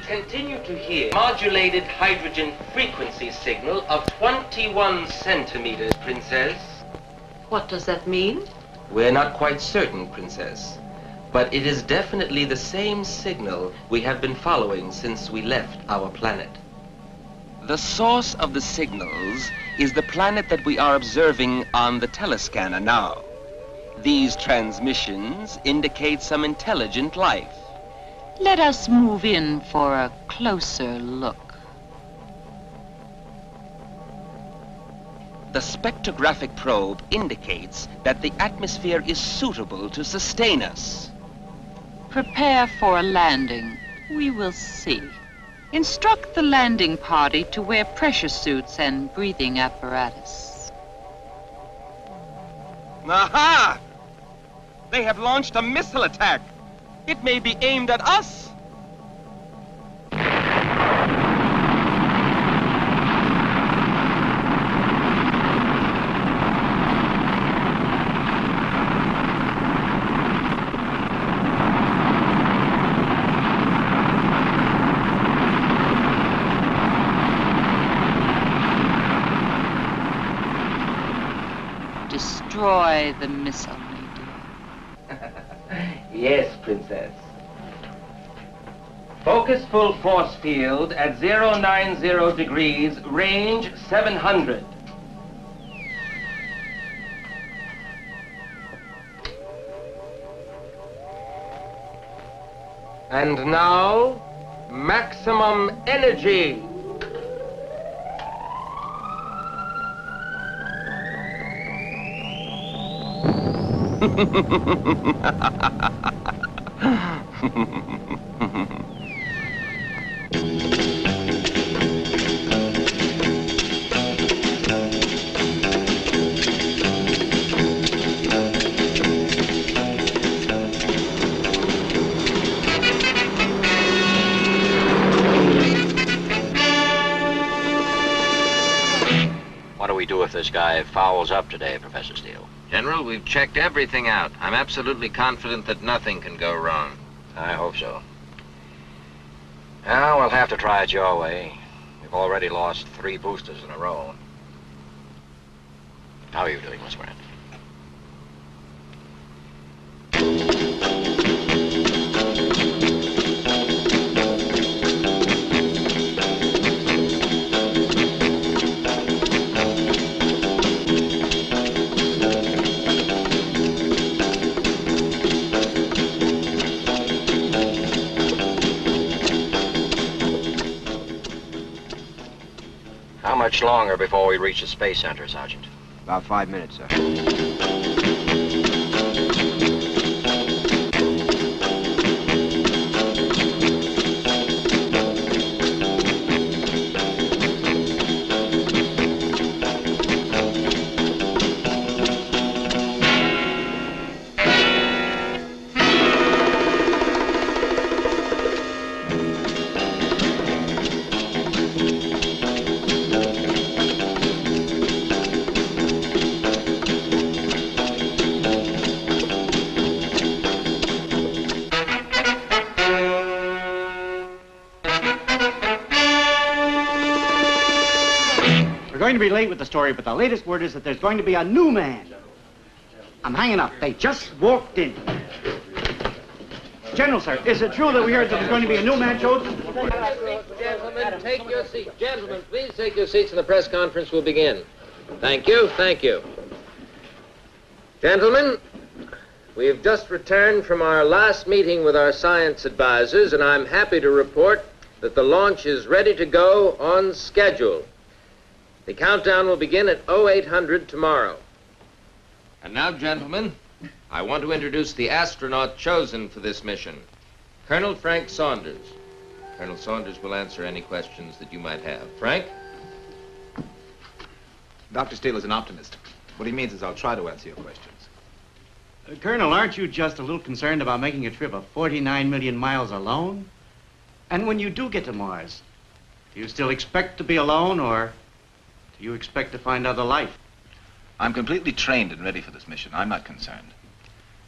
Continue to hear modulated hydrogen frequency signal of 21 centimeters, Princess. What does that mean? We're not quite certain, Princess, but it is definitely the same signal we have been following since we left our planet. The source of the signals is the planet that we are observing on the telescanner now. These transmissions indicate some intelligent life. Let us move in for a closer look. The spectrographic probe indicates that the atmosphere is suitable to sustain us. Prepare for a landing. We will see. Instruct the landing party to wear pressure suits and breathing apparatus. Aha! They have launched a missile attack. It may be aimed at us. Destroy the missile, my dear. Yes, Princess. Focus full force field at 090 degrees, range 700. And now, maximum energy. What do we do if this guy fouls up today, Professor Steele? General, we've checked everything out. I'm absolutely confident that nothing can go wrong. I hope so. Now, we'll have to try it your way. We've already lost 3 boosters in a row. How are you doing, Miss Grant? How much longer before we reach the Space Center, Sergeant? About 5 minutes, sir. going to be late with the story, but the latest word is that there's going to be a new man. I'm hanging up. They just walked in. General, sir, is it true that we heard that there's going to be a new man chosen? Gentlemen, take your seats. Gentlemen, please take your seats and the press conference will begin. Thank you, thank you. Gentlemen, we've just returned from our last meeting with our science advisors, and I'm happy to report that the launch is ready to go on schedule. The countdown will begin at 0800 tomorrow. And now, gentlemen, I want to introduce the astronaut chosen for this mission, Colonel Frank Saunders. Colonel Saunders will answer any questions that you might have. Frank? Dr. Steele is an optimist. What he means is I'll try to answer your questions. Colonel, aren't you just a little concerned about making a trip of 49 million miles alone? And when you do get to Mars, do you still expect to be alone, or do you expect to find other life? I'm completely trained and ready for this mission. I'm not concerned.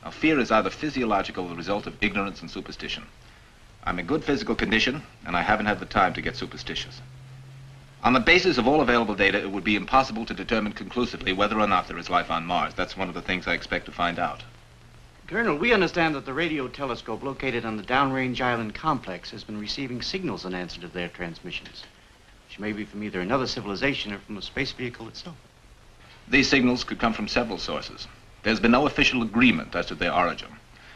Now, fear is either physiological or the result of ignorance and superstition. I'm in good physical condition, and I haven't had the time to get superstitious. On the basis of all available data, it would be impossible to determine conclusively whether or not there is life on Mars. That's one of the things I expect to find out. Colonel, we understand that the radio telescope located on the downrange island complex has been receiving signals in answer to their transmissions, which may be from either another civilization or from the space vehicle itself. These signals could come from several sources. There's been no official agreement as to their origin,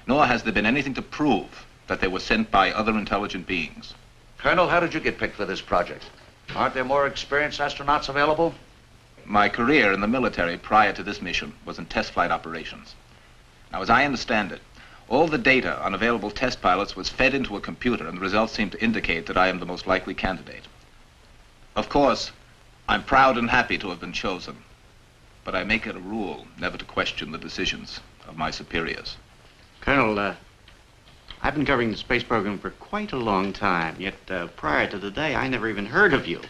nor has there been anything to prove that they were sent by other intelligent beings. Colonel, how did you get picked for this project? Aren't there more experienced astronauts available? My career in the military prior to this mission was in test flight operations. Now, as I understand it, all the data on available test pilots was fed into a computer, and the results seem to indicate that I am the most likely candidate. Of course, I'm proud and happy to have been chosen, but I make it a rule never to question the decisions of my superiors. Colonel, I've been covering the space program for quite a long time, yet prior to the day, I never even heard of you.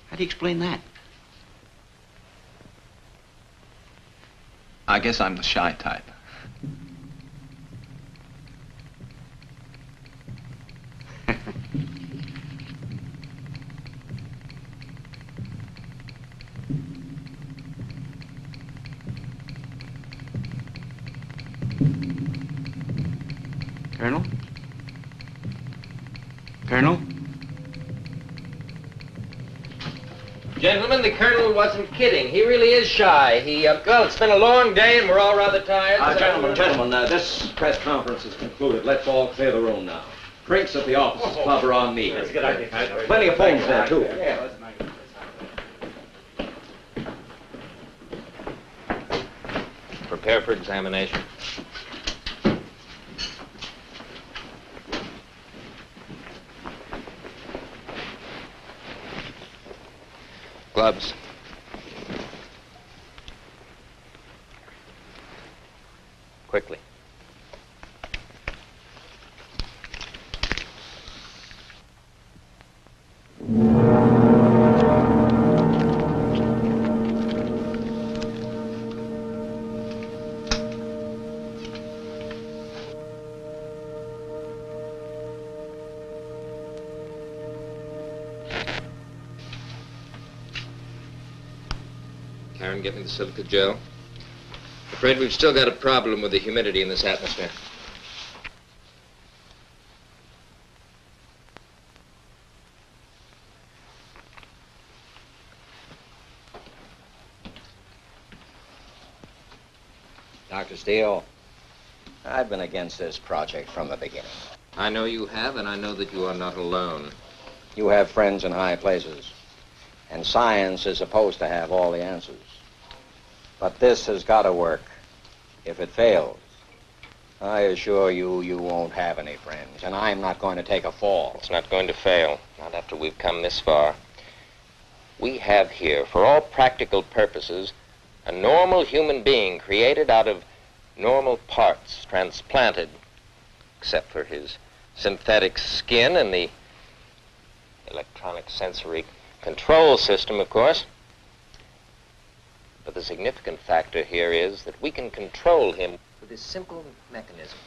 How do you explain that? I guess I'm the shy type. Colonel? Colonel? Gentlemen, the Colonel wasn't kidding. He really is shy. Well, it's been a long day and we're all rather tired. Gentlemen, this press conference is concluded. Let's all clear the room now. Drinks at the offices club are on me. That's a good idea. Plenty of phones there, too. Yeah, Prepare for examination. Gloves. Quickly. Karen, get me the silica gel. Afraid we've still got a problem with the humidity in this atmosphere. Dr. Steele, I've been against this project from the beginning. I know you have, and I know that you are not alone. You have friends in high places, and science is supposed to have all the answers. But this has got to work. If it fails, I assure you, you won't have any friends, and I'm not going to take a fall. It's not going to fail, not after we've come this far. We have here, for all practical purposes, a normal human being created out of normal parts, transplanted, except for his synthetic skin and the electronic sensory control system, of course. But the significant factor here is that we can control him with this simple mechanism.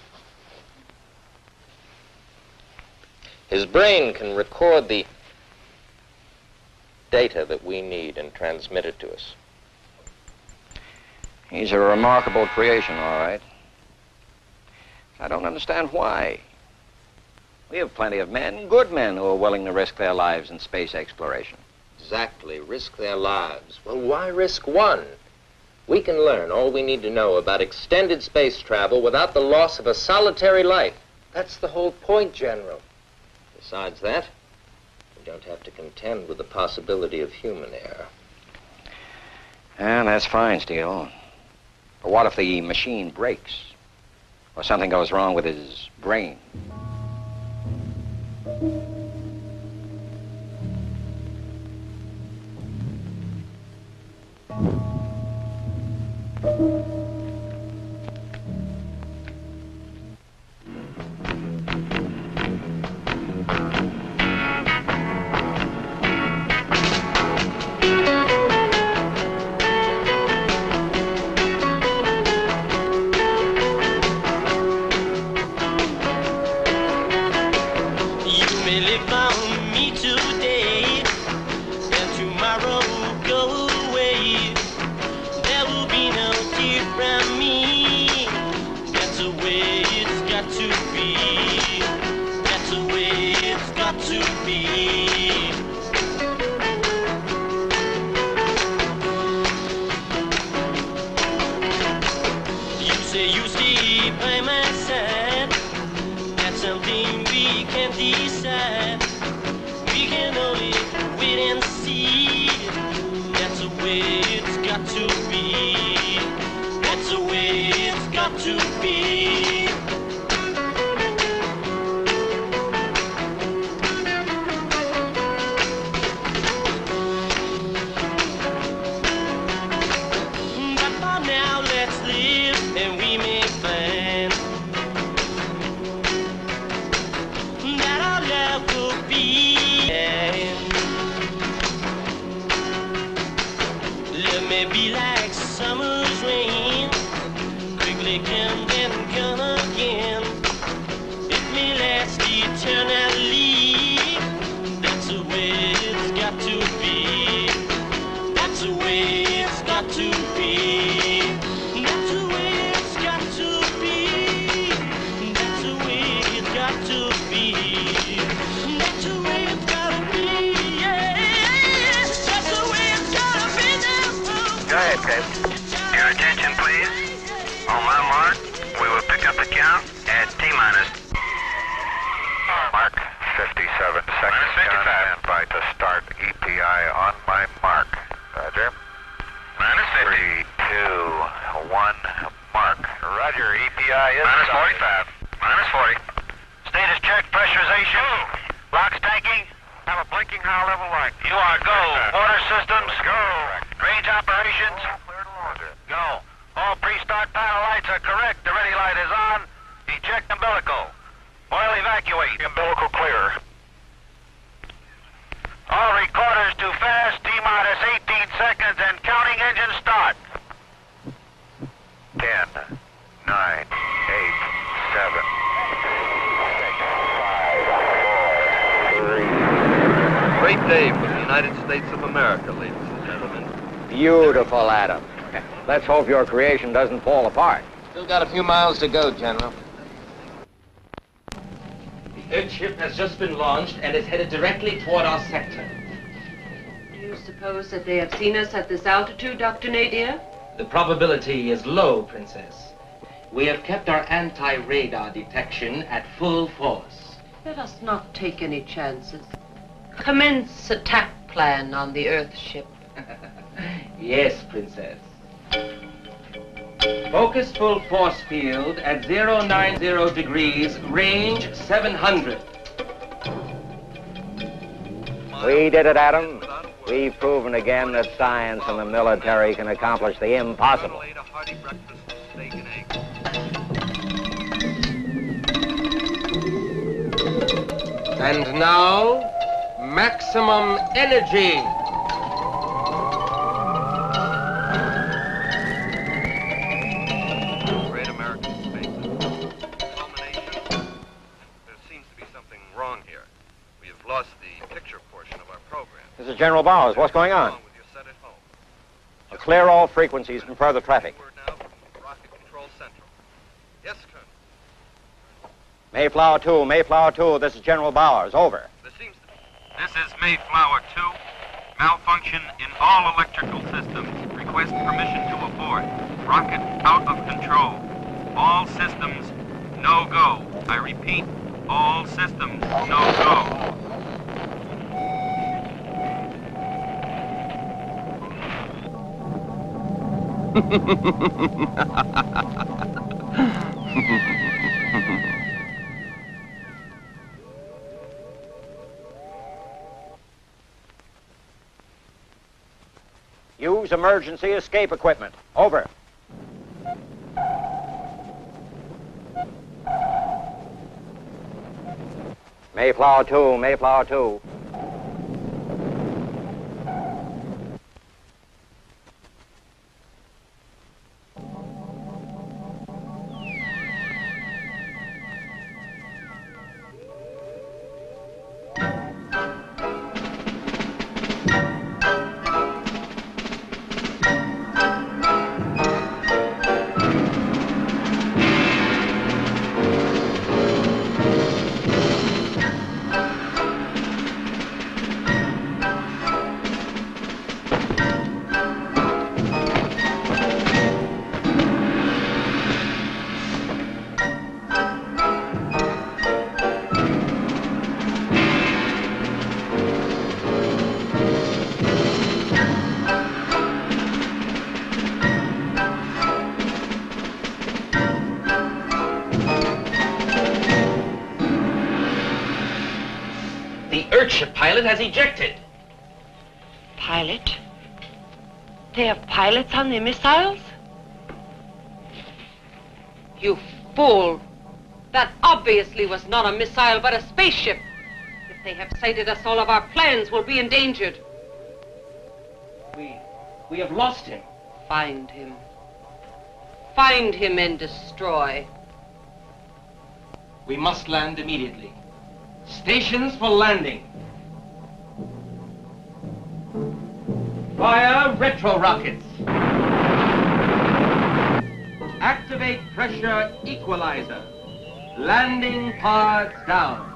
His brain can record the data that we need and transmit it to us. He's a remarkable creation, all right. I don't understand why. We have plenty of men, good men, who are willing to risk their lives in space exploration. Exactly, risk their lives. Well, why risk one? We can learn all we need to know about extended space travel without the loss of a solitary life. That's the whole point, General. Besides that, we don't have to contend with the possibility of human error. And that's fine, Steele. But what if the machine breaks? Or something goes wrong with his brain? Your attention, please. On my mark, we will pick up the count at T-minus. Mark 57 seconds. Minus 55. Stand by to start EPI on my mark. Roger. Minus 50. 3, 2, 1, mark. Roger, EPI is Minus started. 45. Minus 40. Status check, pressurization. Locks tanking. Have a blinking high level light. You are go. Water systems. Go. Range operations. Clear to launch. Go. All pre-start panel lights are correct. The ready light is on. Eject umbilical. Oil evacuate. Umbilical clear. All recorders too fast. T-minus 18 seconds and counting engine start. 10, 9, 8, 7, 6, 5, 4, 3. Great day for the United States of America, ladies and gentlemen. Beautiful, Adam. Let's hope your creation doesn't fall apart. Still got a few miles to go, General. The Earthship has just been launched and is headed directly toward our sector. Do you suppose that they have seen us at this altitude, Dr. Nadir? The probability is low, Princess. We have kept our anti-radar detection at full force. Let us not take any chances. Commence attack plan on the Earthship. Yes, Princess. Focus full force field at 090 degrees, range 700. We did it, Adam. We've proven again that science and the military can accomplish the impossible. And now, maximum energy. Great American space. Culmination. There seems to be something wrong here. We have lost the picture portion of our program. This is is General Bowers. What's going on? Clear all frequencies from further traffic. Yes, Colonel. Mayflower 2, this is General Bowers. Over. This is Mayflower 2. Malfunction in all electrical systems. Request permission to abort. Rocket out of control. All systems, no go. I repeat, all systems, no go. Use emergency escape equipment. Over. Mayflower 2. Earthship pilot has ejected. Pilot? They have pilots on their missiles? You fool! That obviously was not a missile, but a spaceship. If they have sighted us, all of our plans will be endangered. We have lost him. Find him. Find him and destroy. We must land immediately. Stations for landing. Fire retro rockets. Activate pressure equalizer. Landing pods down.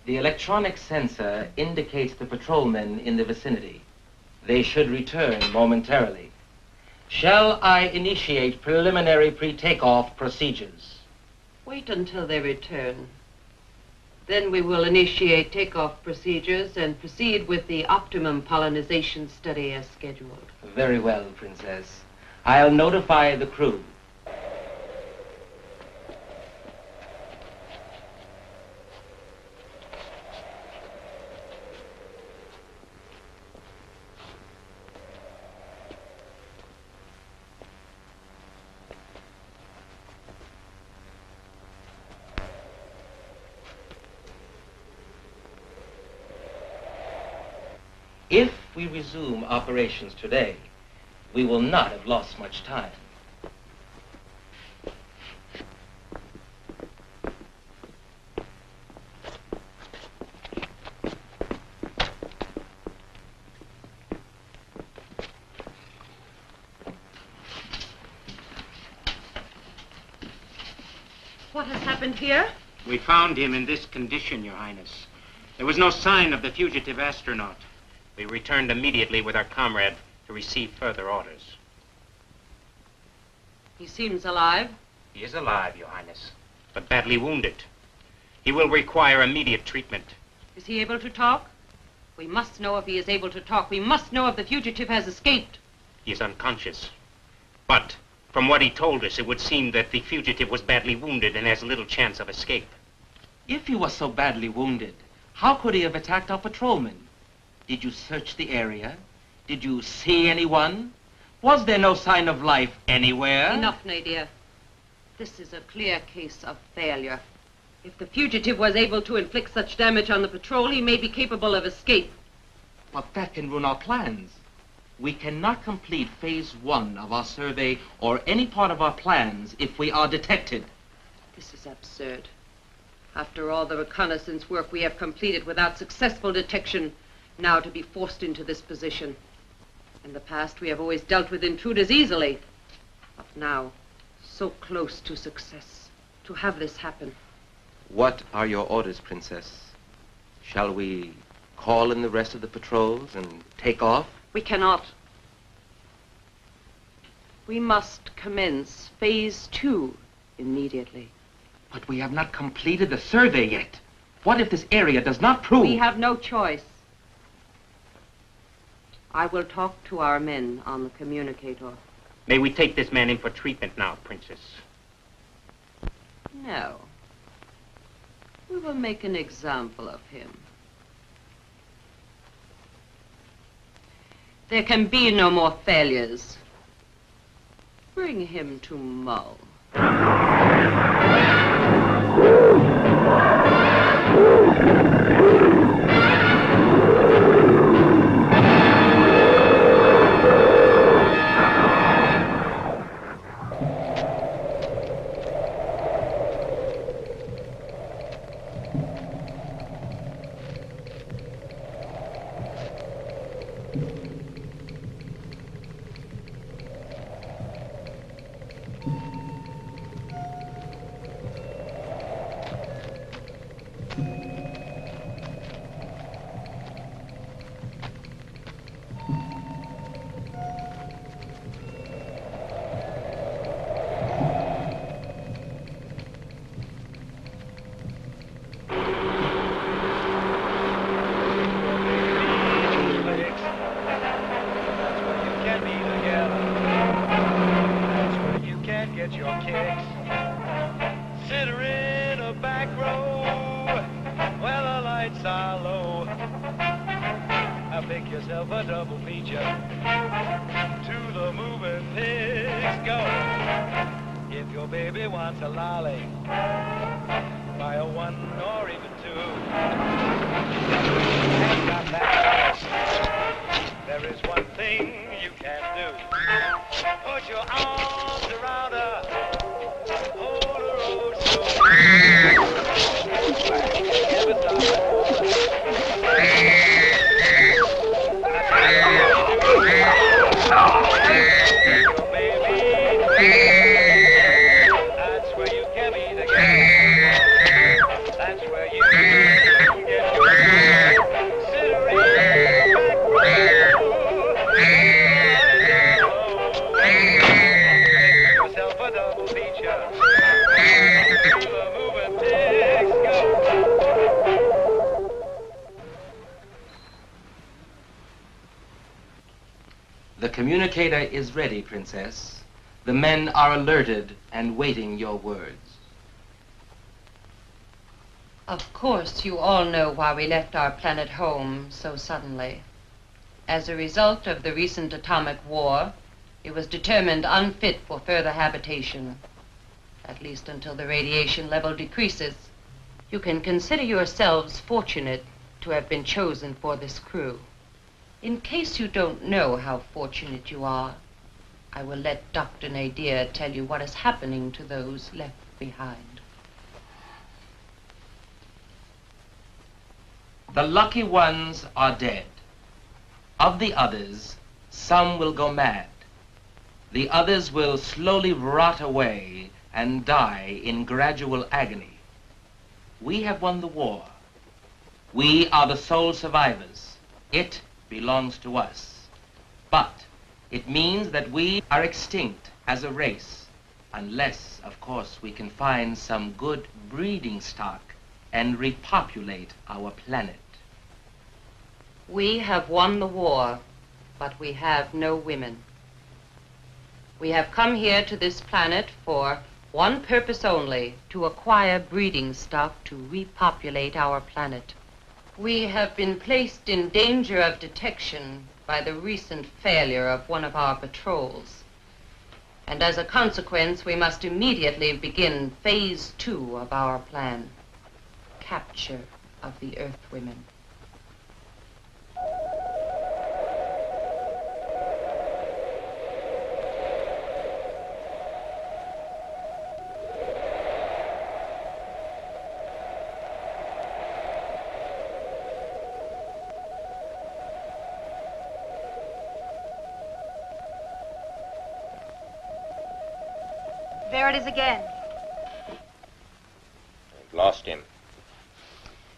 The electronic sensor indicates the patrolmen in the vicinity. They should return momentarily. Shall I initiate preliminary pre-takeoff procedures? Wait until they return. Then we will initiate takeoff procedures and proceed with the optimum pollinization study as scheduled. Very well, Princess. I'll notify the crew. If we resume operations today, we will not have lost much time. What has happened here? We found him in this condition, Your Highness. There was no sign of the fugitive astronaut. We returned immediately with our comrade to receive further orders. He seems alive. He is alive, Your Highness, but badly wounded. He will require immediate treatment. Is he able to talk? We must know if he is able to talk. We must know if the fugitive has escaped. He is unconscious. But from what he told us, it would seem that the fugitive was badly wounded and has little chance of escape. If he was so badly wounded, how could he have attacked our patrolmen? Did you search the area? Did you see anyone? Was there no sign of life anywhere? Enough, Nadia. This is a clear case of failure. If the fugitive was able to inflict such damage on the patrol, he may be capable of escape. But that can ruin our plans. We cannot complete phase 1 of our survey or any part of our plans if we are detected. This is absurd. After all the reconnaissance work we have completed without successful detection, now to be forced into this position. In the past, we have always dealt with intruders easily. But now, so close to success, to have this happen. What are your orders, Princess? Shall we call in the rest of the patrols and take off? We cannot. We must commence phase 2 immediately. But we have not completed the survey yet. What if this area does not prove? We have no choice. I will talk to our men on the communicator. May we take this man in for treatment now, Princess? No. We will make an example of him. There can be no more failures. Bring him to Mull. That's where communicator is ready, Princess. The men are alerted and waiting your words. Of course, you all know why we left our planet home so suddenly. As a result of the recent atomic war, it was determined unfit for further habitation, at least until the radiation level decreases. You can consider yourselves fortunate to have been chosen for this crew. In case you don't know how fortunate you are, I will let Dr. Nadir tell you what is happening to those left behind. The lucky ones are dead. Of the others, some will go mad. The others will slowly rot away and die in gradual agony. We have won the war. We are the sole survivors. It belongs to us. But it means that we are extinct as a race, unless, of course, we can find some good breeding stock and repopulate our planet. We have won the war, but we have no women. We have come here to this planet for one purpose only, to acquire breeding stock to repopulate our planet. We have been placed in danger of detection by the recent failure of one of our patrols. And as a consequence, we must immediately begin phase 2 of our plan. Capture of the Earthwomen. There it is again. I've lost him.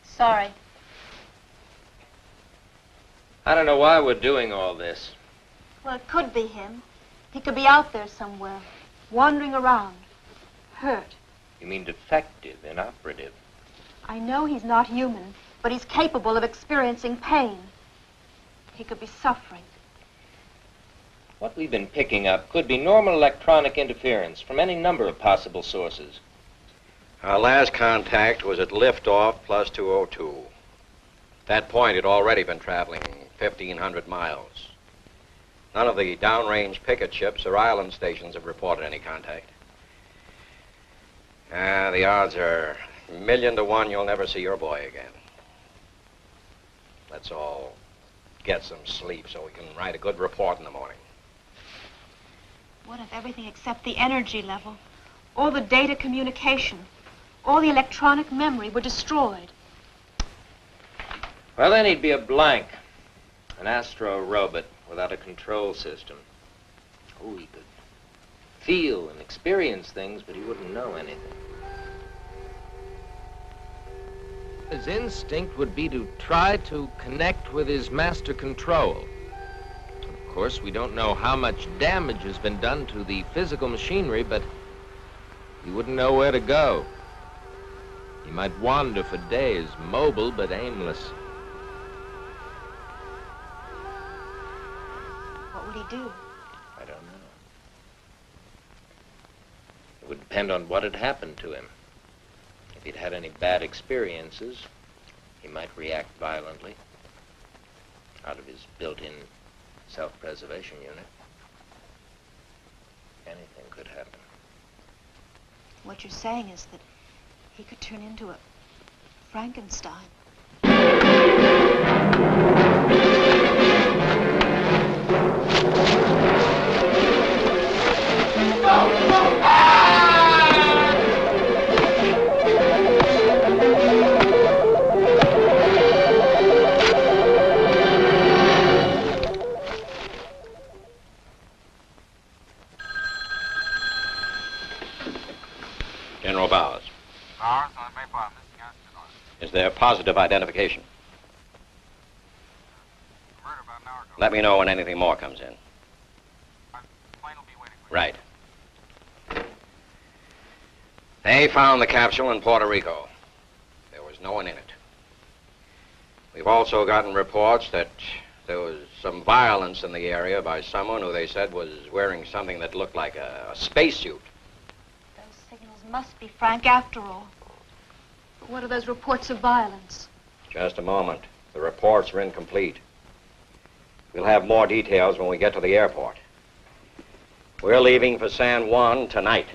Sorry. I don't know why we're doing all this. Well, it could be him. He could be out there somewhere, wandering around, hurt. You mean defective, inoperative? I know he's not human, but he's capable of experiencing pain. He could be suffering. What we've been picking up could be normal electronic interference from any number of possible sources. Our last contact was at liftoff plus 202. At that point, it had already been traveling 1,500 miles. None of the downrange picket ships or island stations have reported any contact. The odds are 1,000,000 to 1 you'll never see your boy again. Let's all get some sleep so we can write a good report in the morning. What if everything except the energy level, all the data communication, all the electronic memory were destroyed? Well, then he'd be a blank. An astro-robot without a control system. Oh, he could feel and experience things, but he wouldn't know anything. His instinct would be to try to connect with his master control. Of course, we don't know how much damage has been done to the physical machinery, but he wouldn't know where to go. He might wander for days, mobile but aimless. What would he do? I don't know. It would depend on what had happened to him. If he'd had any bad experiences, he might react violently out of his built-in self-preservation unit. Anything could happen. What you're saying is that he could turn into a Frankenstein. General Bowers. Is there positive identification? Let me know when anything more comes in. Right. They found the capsule in Puerto Rico. There was no one in it. We've also gotten reports that there was some violence in the area by someone who they said was wearing something that looked like a spacesuit. Those signals must be Frank after all. But what are those reports of violence? Just a moment. The reports are incomplete. We'll have more details when we get to the airport. We're leaving for San Juan tonight.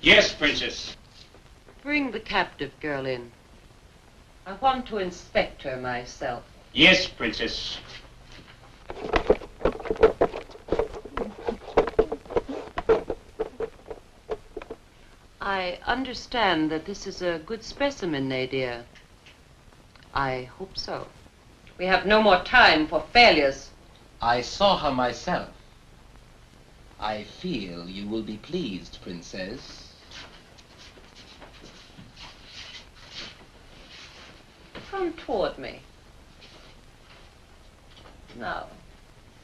Yes, Princess. Bring the captive girl in. I want to inspect her myself. Yes, Princess. I understand that this is a good specimen, Nadia. I hope so. We have no more time for failures. I saw her myself. I feel you will be pleased, Princess. Come toward me. Now,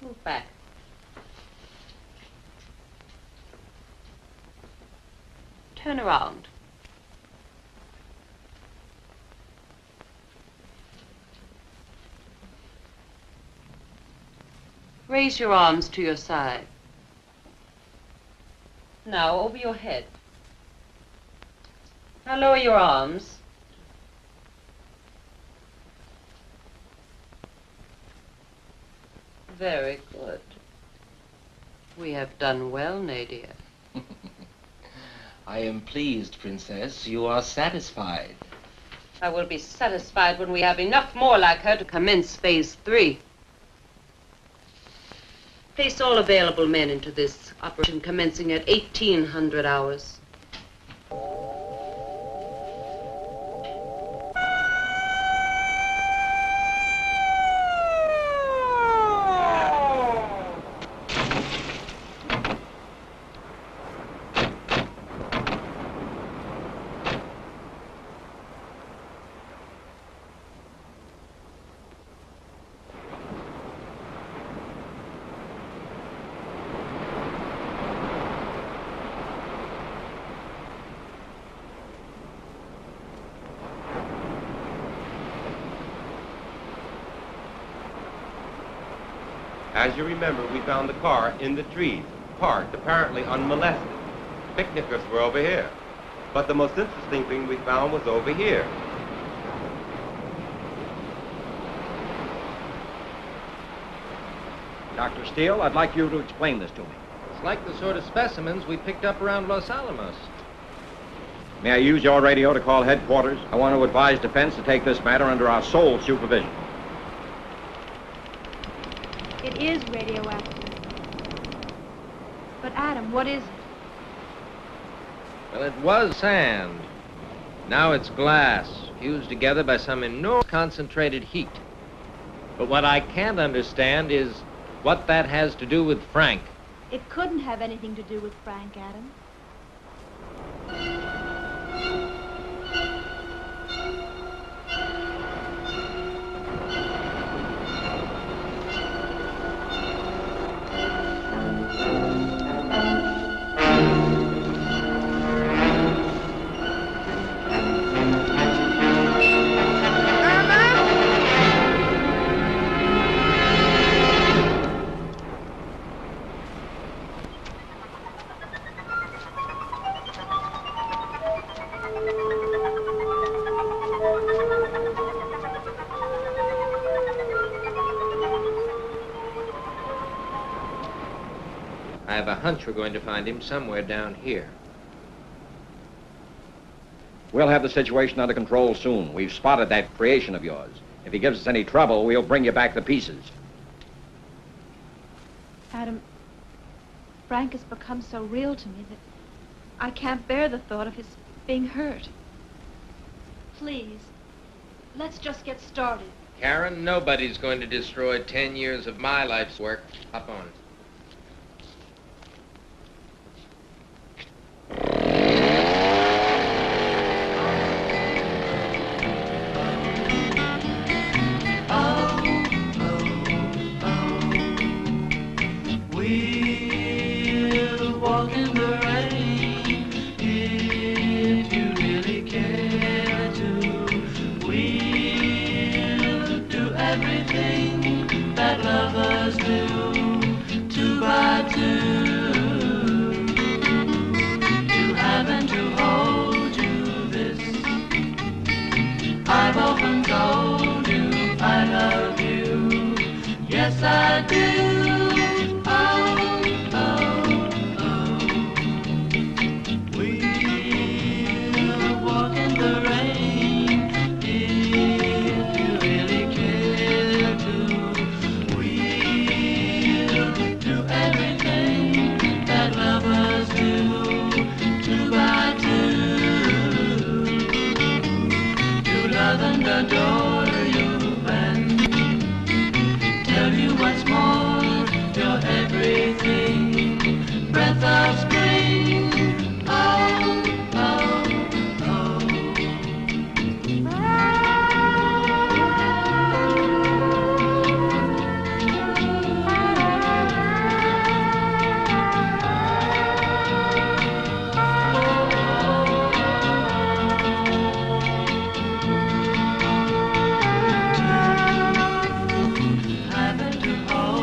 move back. Turn around. Raise your arms to your side. Now, over your head. Now, lower your arms. Very good. We have done well, Nadia. I am pleased, Princess. You are satisfied. I will be satisfied when we have enough more like her to commence phase 3. Place all available men into this operation commencing at 1800 hours. As you remember, we found the car in the trees, parked, apparently unmolested. Picnickers were over here. But the most interesting thing we found was over here. Dr. Steele, I'd like you to explain this to me. It's like the sort of specimens we picked up around Los Alamos. May I use your radio to call headquarters? I want to advise defense to take this matter under our sole supervision. It is radioactive. But Adam, what is it? Well, it was sand. Now it's glass, fused together by some enormous concentrated heat. But what I can't understand is what that has to do with Frank. It couldn't have anything to do with Frank, Adam. I have a hunch we're going to find him somewhere down here. We'll have the situation under control soon. We've spotted that creation of yours. If he gives us any trouble, we'll bring you back to pieces. Adam, Frank has become so real to me that I can't bear the thought of his being hurt. Please, let's just get started. Karen, nobody's going to destroy 10 years of my life's work. Hop on. We'll walk in the rain if you really care to. We'll do everything that lovers do, 2 by 2. To have and to hold you this. I've often told you I love you. Yes, I do. Adore you and tell you what's more, you're everything, breath of spring, oh, oh, having to hold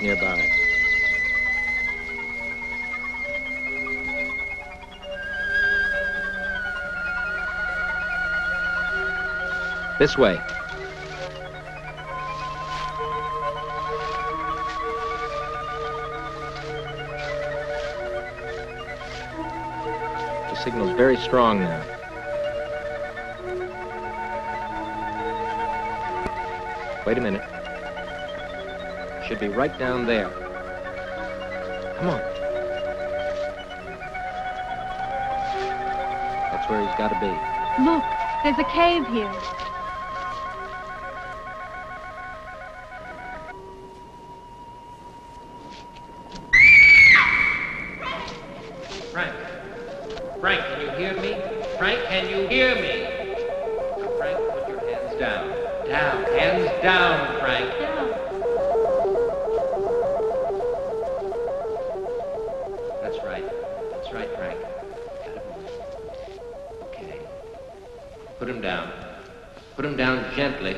nearby. This way. The signal's very strong now. Wait a minute. Should be right down there. Come on. That's where he's got to be. Look, there's a cave here. Frank. Frank, can you hear me? Frank, can you hear me? Frank, put your hands down. Down. Hands down, Frank. Down. That's right. That's right, Frank. Okay. Put him down. Put him down gently.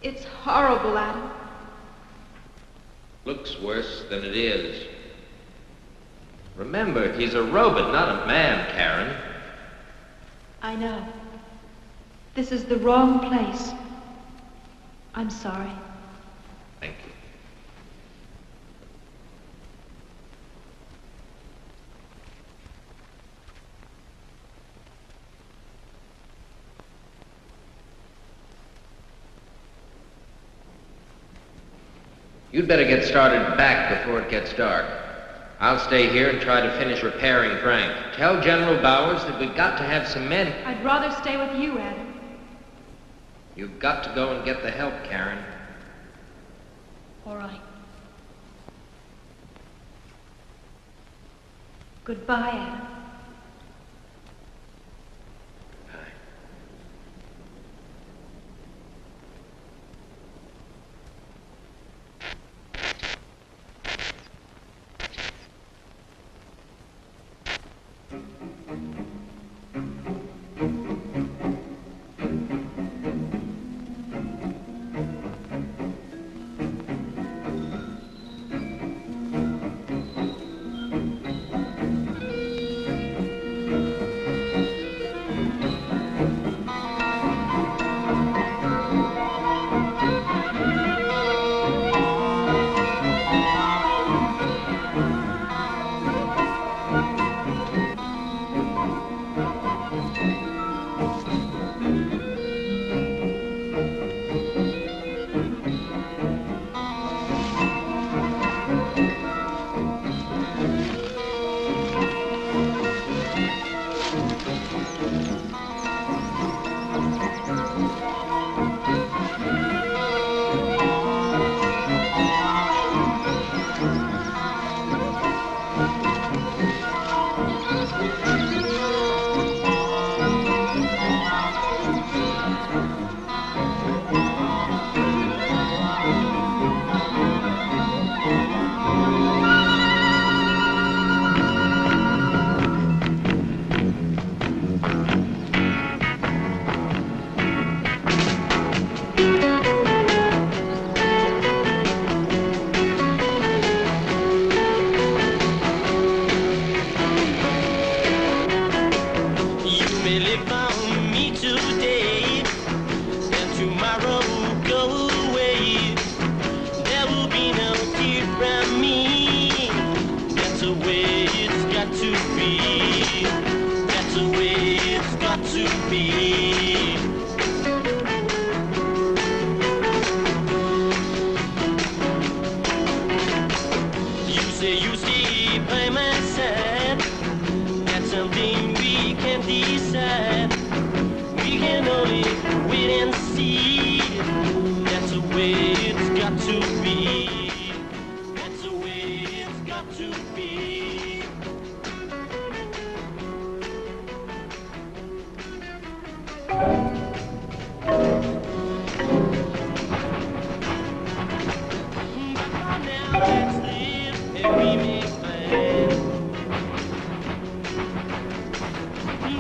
It's horrible, Adam. Looks worse than it is. Remember, he's a robot, not a man, Karen. I know. This is the wrong place. I'm sorry. Thank you. You'd better get started back before it gets dark. I'll stay here and try to finish repairing Frank. Tell General Bowers that we've got to have some men. I'd rather stay with you, Adam. You've got to go and get the help, Karen. All right. Goodbye, Adam.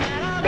That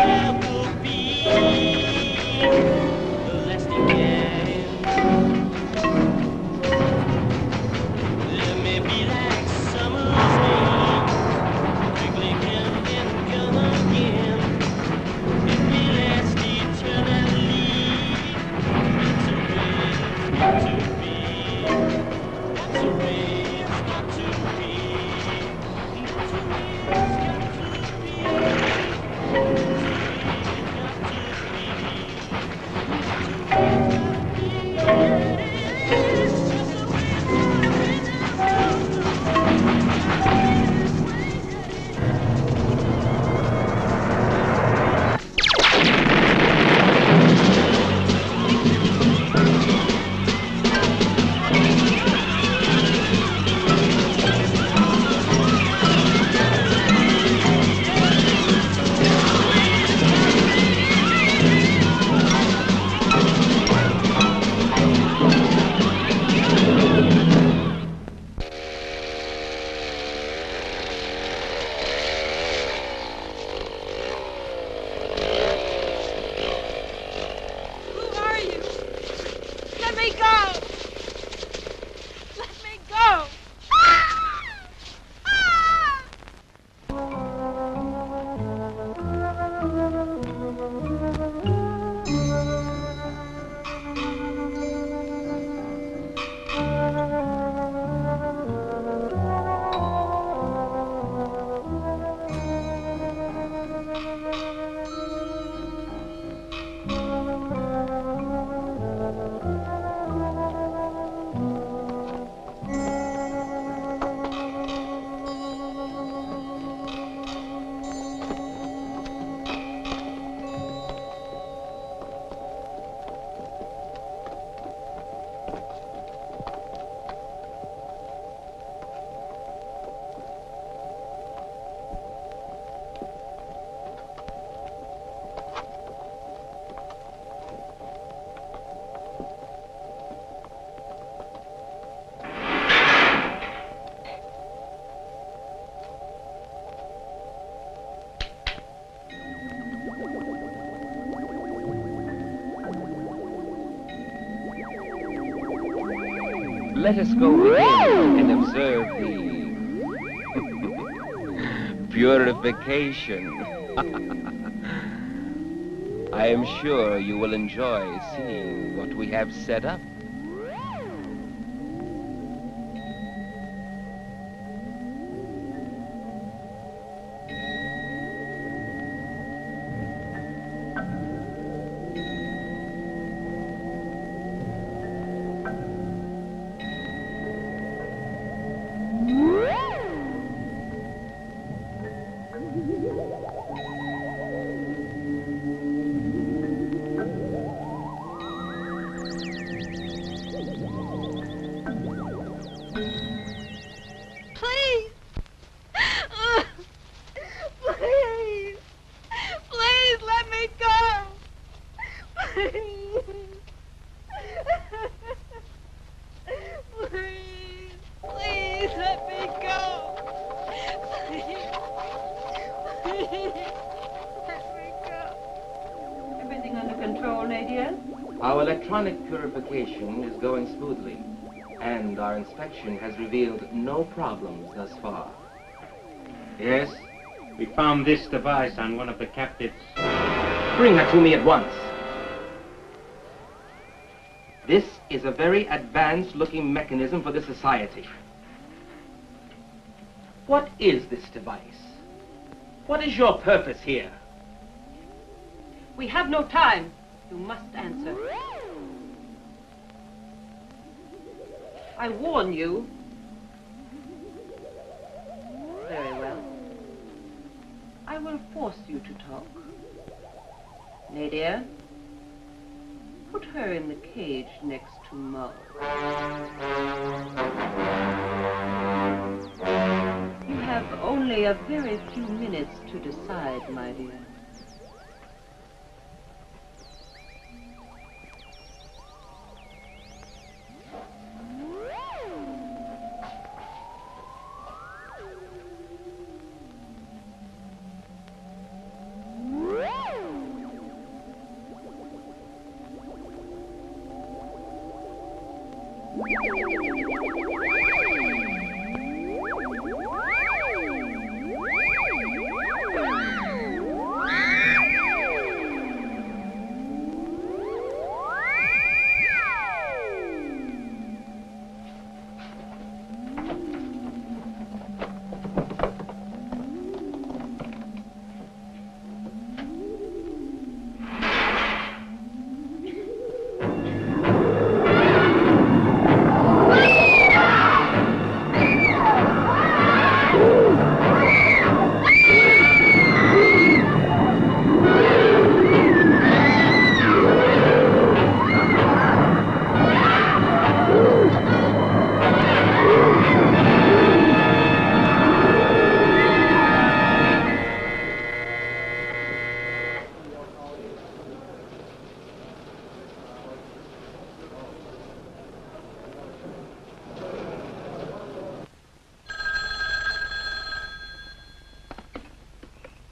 let us go within and observe the purification. I am sure you will enjoy seeing what we have set up. Our electronic purification is going smoothly, and our inspection has revealed no problems thus far. Yes? We found this device on one of the captives. Bring her to me at once. This is a very advanced-looking mechanism for the society. What is this device? What is your purpose here? We have no time. You must answer. I warn you. Very well. I will force you to talk. Nadia, put her in the cage next to Mo. You have only a very few minutes to decide, my dear.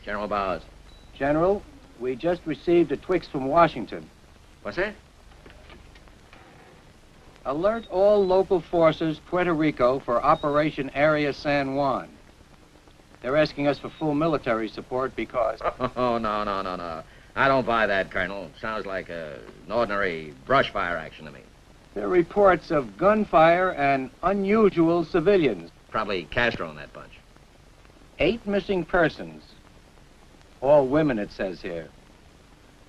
General Bowers. General, we just received a Twix from Washington. What's that? Alert all local forces, Puerto Rico, for Operation Area San Juan. They're asking us for full military support because... Oh, no. I don't buy that, Colonel. Sounds like an ordinary brush fire action to me. There are reports of gunfire and unusual civilians. Probably Castro in that bunch. 8 missing persons. All women, it says here.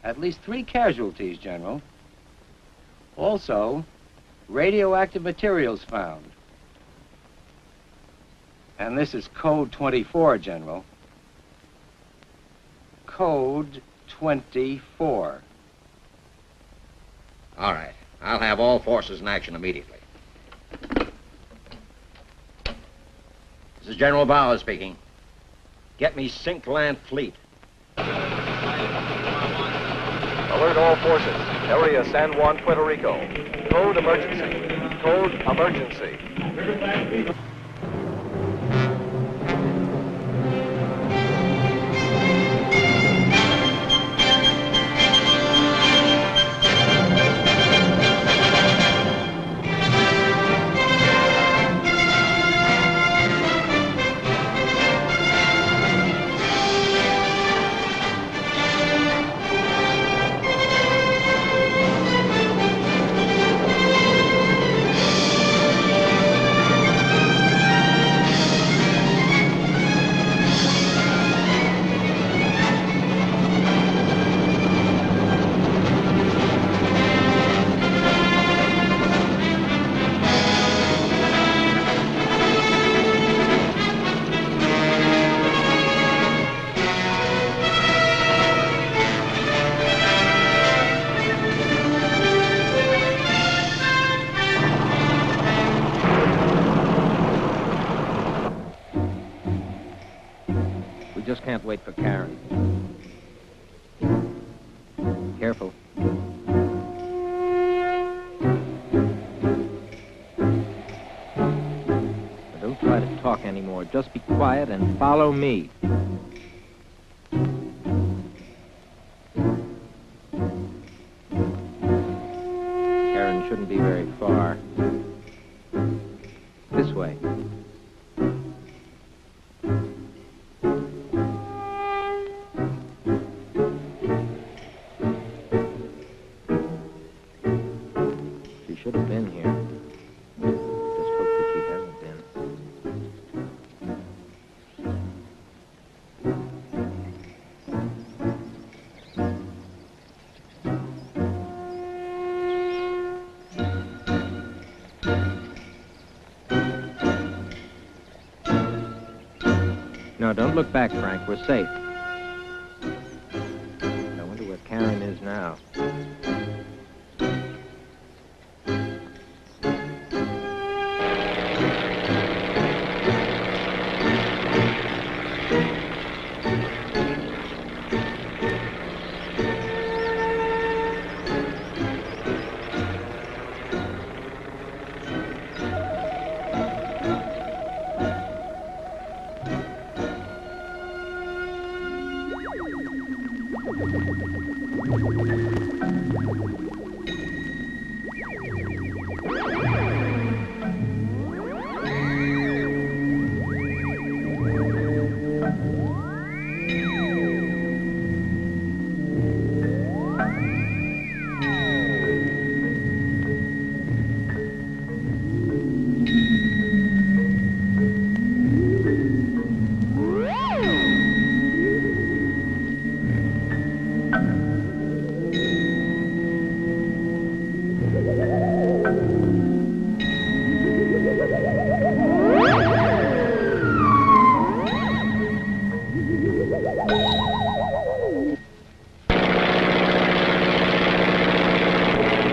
At least 3 casualties, General. Also, radioactive materials found. And this is Code 24, General. Code 24. All right. I'll have all forces in action immediately. This is General Bowers speaking. Get me Sink Land Fleet. Alert all forces. Area San Juan, Puerto Rico. Code emergency. Code emergency. We just can't wait for Karen. Careful. Don't try to talk anymore. Just be quiet and follow me. Karen shouldn't be very far. This way. She should have been here. Just hope that she hasn't been. No, don't look back, Frank. We're safe. I wonder where Karen is now.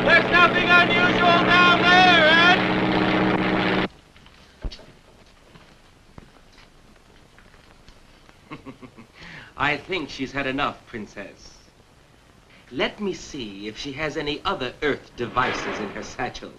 There's nothing unusual down there, Ed! I think she's had enough, Princess. Let me see if she has any other Earth devices in her satchel.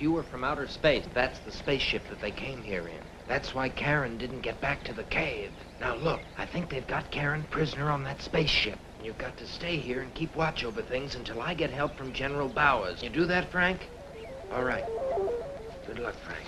You were from outer space. That's the spaceship that they came here in. That's why Karen didn't get back to the cave. Now look, I think they've got Karen prisoner on that spaceship. You've got to stay here and keep watch over things until I get help from General Bowers. You do that, Frank? All right. Good luck, Frank.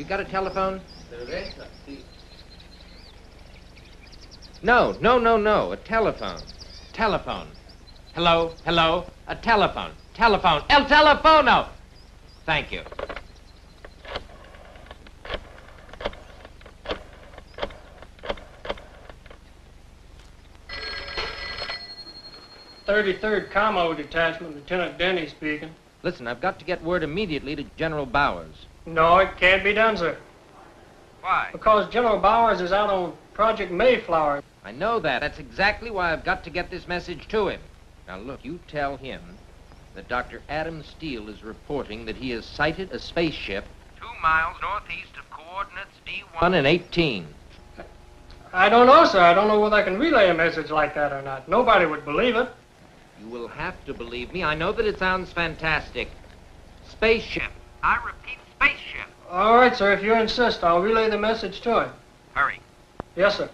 Got a telephone? No. A telephone. Telephone. Hello? Hello? A telephone. Telephone. El telefono! Thank you. 33rd Commo Detachment, Lieutenant Denny speaking. Listen, I've got to get word immediately to General Bowers. No, it can't be done, sir. Why? Because General Bowers is out on Project Mayflower. I know that. That's exactly why I've got to get this message to him. Now, look, you tell him that Dr. Adam Steele is reporting that he has sighted a spaceship 2 miles northeast of coordinates D1 and 18. I don't know, sir. I don't know whether I can relay a message like that or not. Nobody would believe it. You will have to believe me. I know that it sounds fantastic. Spaceship. I repeat, spaceship. All right, sir. If you insist, I'll relay the message to him. Hurry. Yes, sir.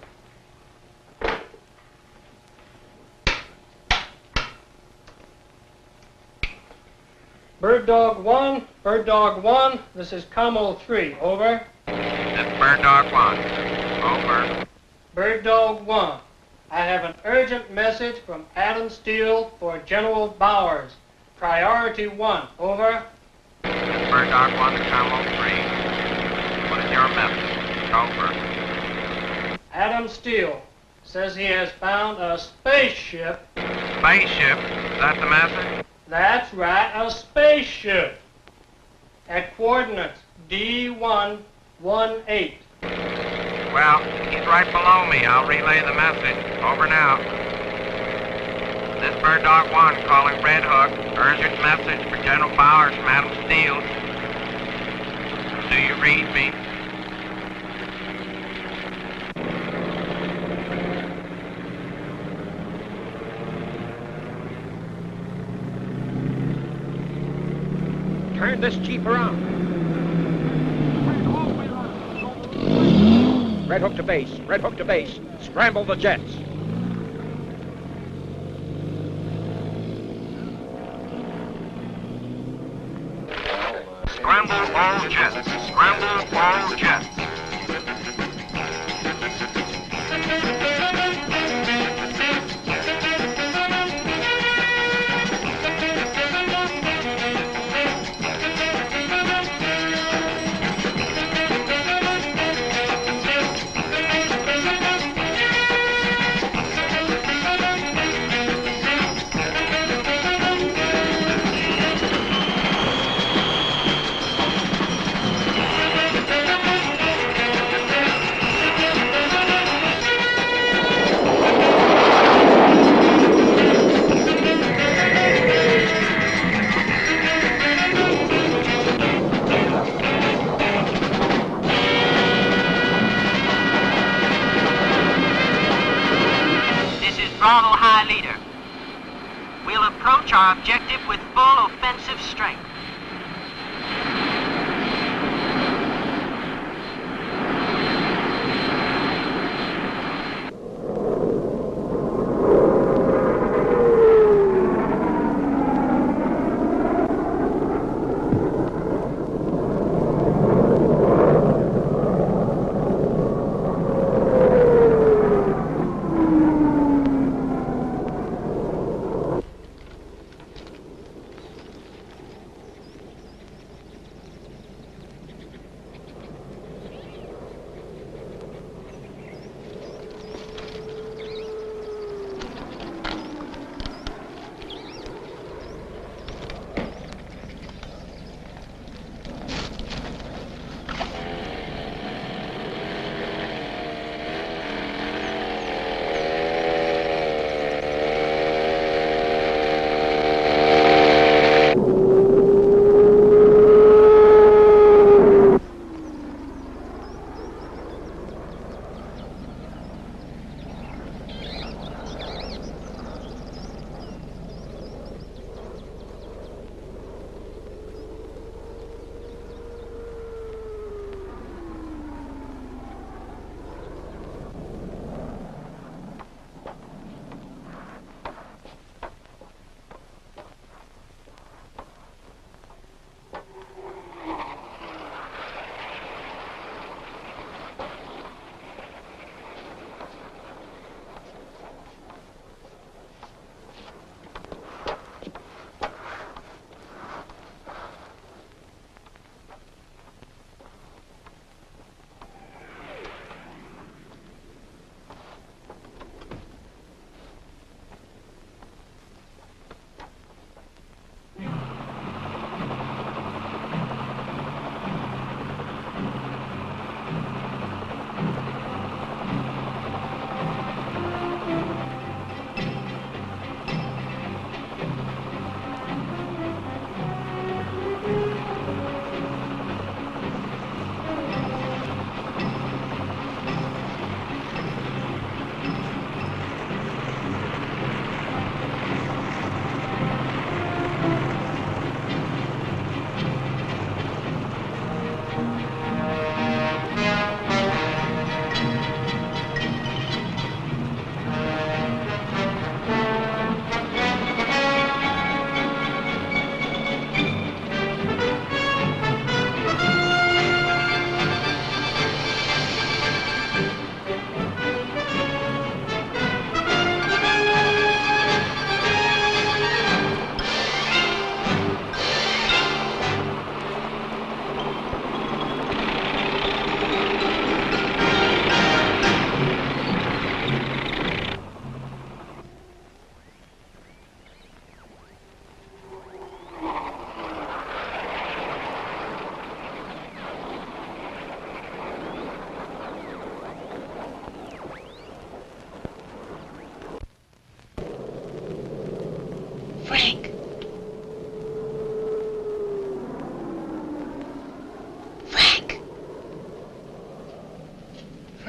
Bird Dog 1, this is Como 3, over. This is Bird Dog 1, over. Bird Dog 1, I have an urgent message from Adam Steele for General Bowers. Priority 1, over. This is Bird Dog 1 to Como 3. What is your message? Over. Adam Steele says he has found a spaceship. Spaceship? Is that the message? That's right, a spaceship. At coordinates D118. Well, he's right below me. I'll relay the message. Over now. This is Bird Dog 1 calling Red Hook. Urgent message for General Bowers from Adam Steele. Do you read me? Turn this Jeep around. Red Hook to base. Red Hook to base. Scramble the jets. Scramble all jets. Scramble all jets.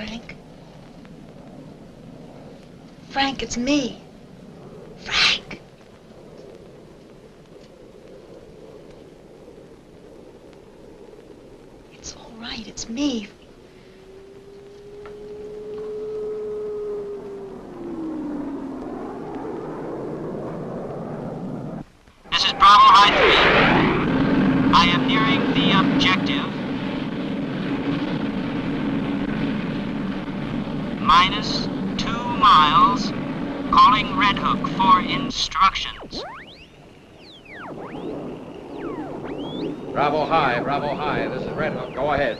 Frank. Frank, it's me. Frank. It's all right, it's me. This is Bravo High 3. I am nearing the objective. Minus 2 miles. Calling Red Hook for instructions. Bravo High. This is Red Hook. Go ahead.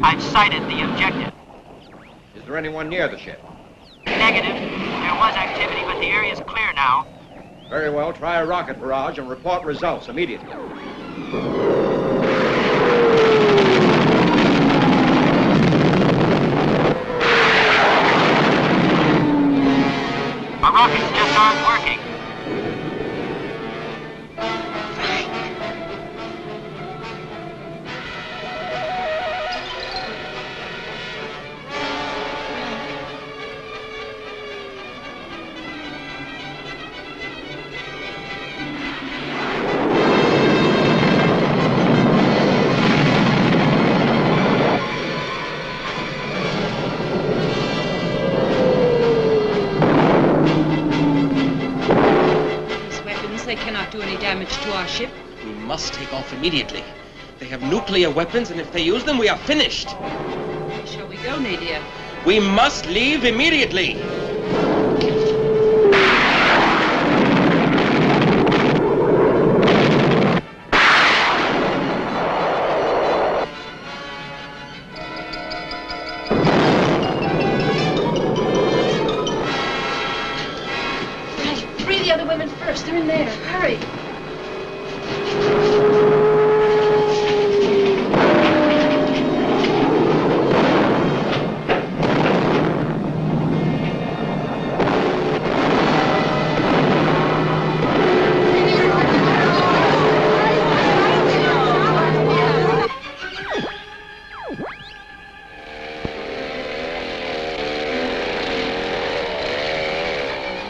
I've sighted the objective. Is there anyone near the ship? Negative. There was activity, but the area's clear now. Very well. Try a rocket barrage and report results immediately. Our rockets just aren't working. They cannot do any damage to our ship. We must take off immediately. They have nuclear weapons, and if they use them, we are finished. Where shall we go, Nadia? We must leave immediately. The other women first. They're in there. Hurry.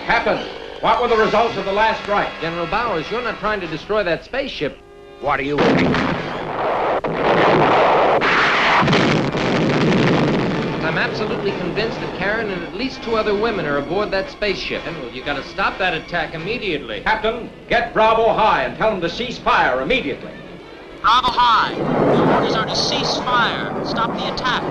Captain, what were the results of the last strike? General Bowers, you're not trying to destroy that spaceship. What do you think? I'm absolutely convinced that Karen and at least 2 other women are aboard that spaceship. General, you gotta stop that attack immediately. Captain, get Bravo High and tell them to cease fire immediately. Bravo High. The orders are to cease fire. Stop the attack.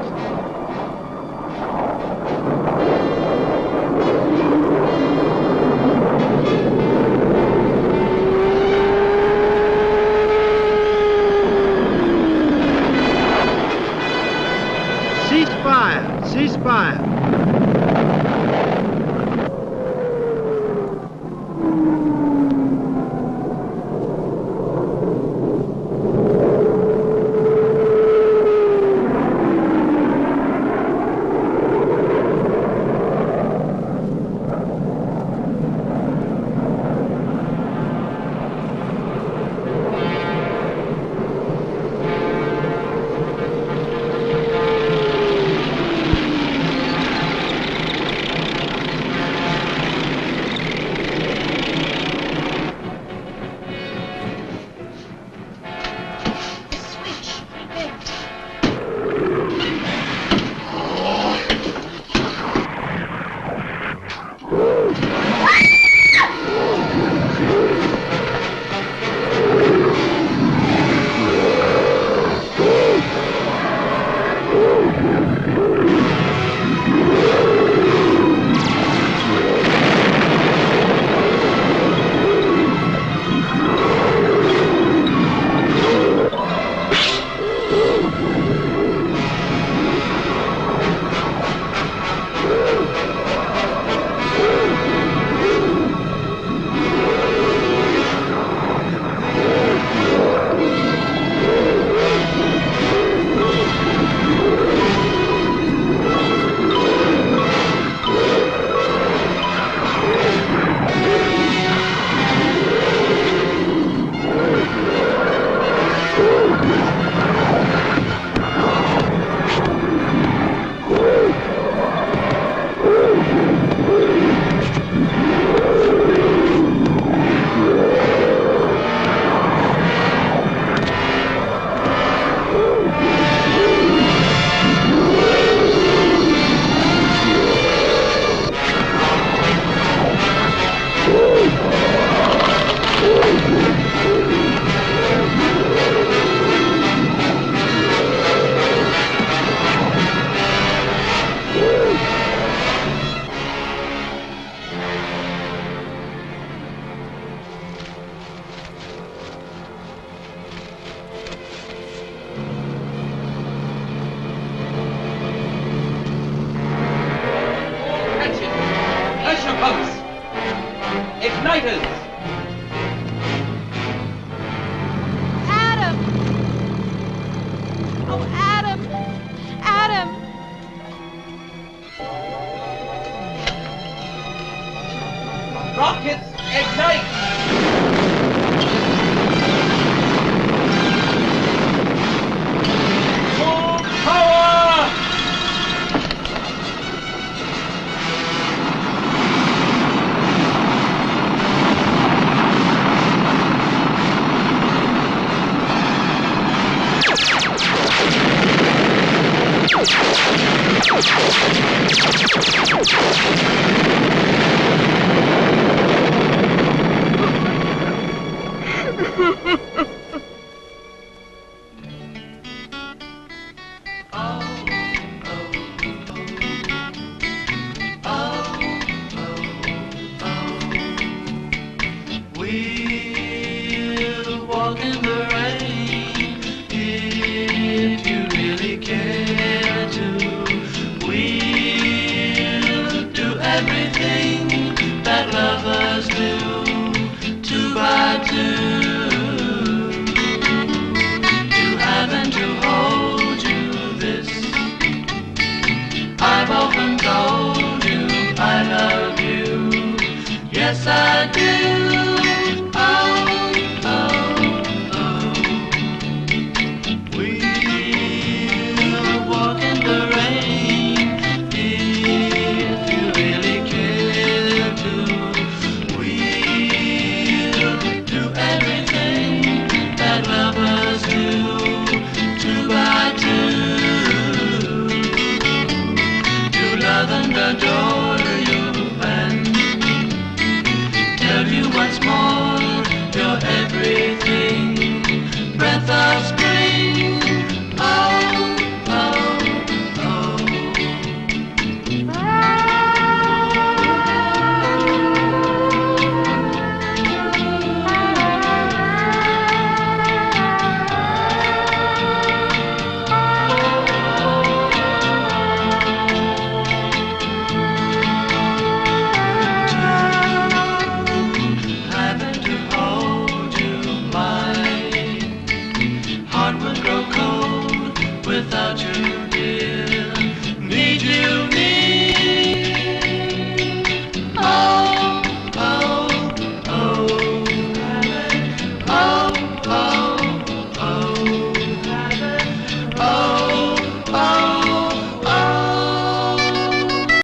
Cease fire. We'll walk in